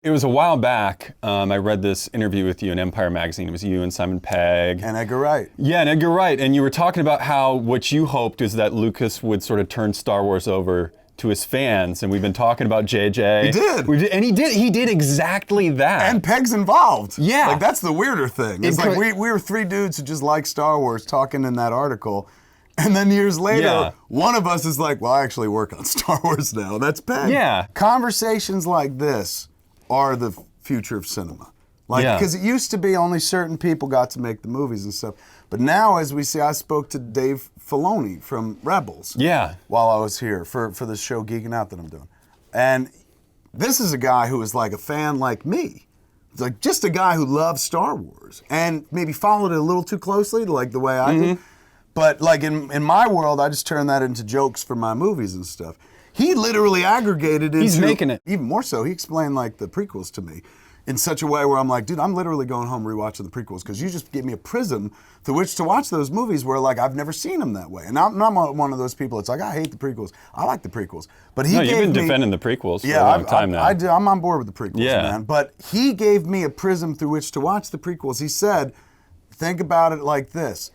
It was a while back. I read this interview with you in Empire Magazine. It was you and Simon Pegg. And Edgar Wright. Yeah, and Edgar Wright. And you were talking about how what you hoped is that Lucas would sort of turn Star Wars over to his fans. And we've been talking about JJ. He did. And he did exactly that. And Pegg's involved. Yeah. Like, that's the weirder thing. It's like we were three dudes who just like Star Wars talking in that article. And then years later, one of us is like, well, I actually work on Star Wars now. That's Pegg. Yeah. Conversations like this are the future of cinema. Like, because it used to be only certain people got to make the movies and stuff. But now, as we see, I spoke to Dave Filoni from Rebels. Yeah. While I was here for this show Geeking Out that I'm doing. And this is a guy who is like a fan like me. It's like just a guy who loves Star Wars and maybe followed it a little too closely, like the way I did. But like in my world, I just turn that into jokes for my movies and stuff. He literally aggregated into... He's making it. Even more so, he explained like the prequels to me in such a way where I'm like, dude, I'm literally going home rewatching the prequels because you just gave me a prism through which to watch those movies where like I've never seen them that way. And I'm not one of those people. It's like, I hate the prequels. I like the prequels. But he you've been defending the prequels for a long time now. I'm on board with the prequels, man. But he gave me a prism through which to watch the prequels. He said, think about it like this.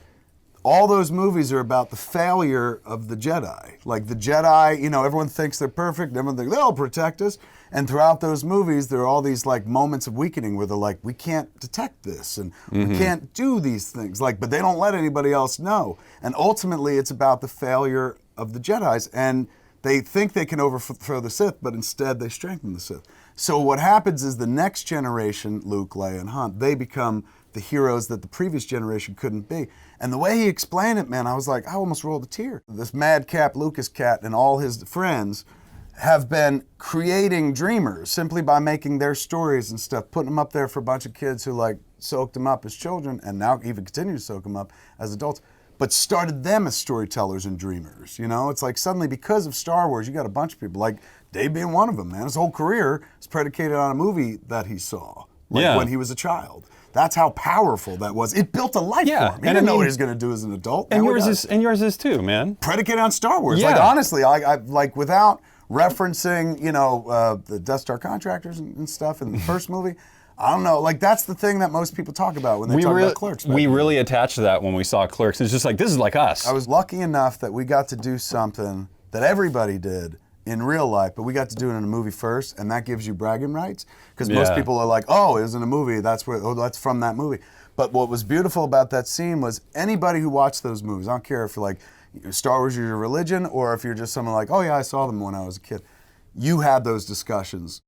All those movies are about the failure of the Jedi. Like the Jedi, you know, everyone thinks they're perfect, everyone thinks they'll protect us. And throughout those movies, there are all these like moments of weakening where they're like, we can't detect this and we can't do these things. Like, but they don't let anybody else know. And ultimately, it's about the failure of the Jedis. And they think they can overthrow the Sith, but instead they strengthen the Sith. So what happens is the next generation, Luke, Leia, and Han, they become the heroes that the previous generation couldn't be. And the way he explained it, man, I was like, I almost rolled a tear. This madcap Lucas cat and all his friends have been creating dreamers simply by making their stories and stuff, putting them up there for a bunch of kids who like soaked them up as children and now even continue to soak them up as adults, but started them as storytellers and dreamers. You know, it's like suddenly because of Star Wars, you got a bunch of people, like Dave being one of them, man. His whole career is predicated on a movie that he saw when he was a child. That's how powerful that was. It built a life for him. He didn't know what he was going to do as an adult. And yours is too, man. Predicated on Star Wars. Like honestly, I like without referencing, you know, the Death Star contractors and stuff in the first movie. I don't know. Like that's the thing that most people talk about when they talk about Clerks. We really attached to that when we saw Clerks. It's just like, this is like us. I was lucky enough that we got to do something that everybody did in real life, but we got to do it in a movie first, and that gives you bragging rights. Because most people are like, oh, it was in a movie, that's from that movie. But what was beautiful about that scene was anybody who watched those movies, I don't care if you're like, Star Wars is your religion, or if you're just someone like, oh yeah, I saw them when I was a kid, you had those discussions.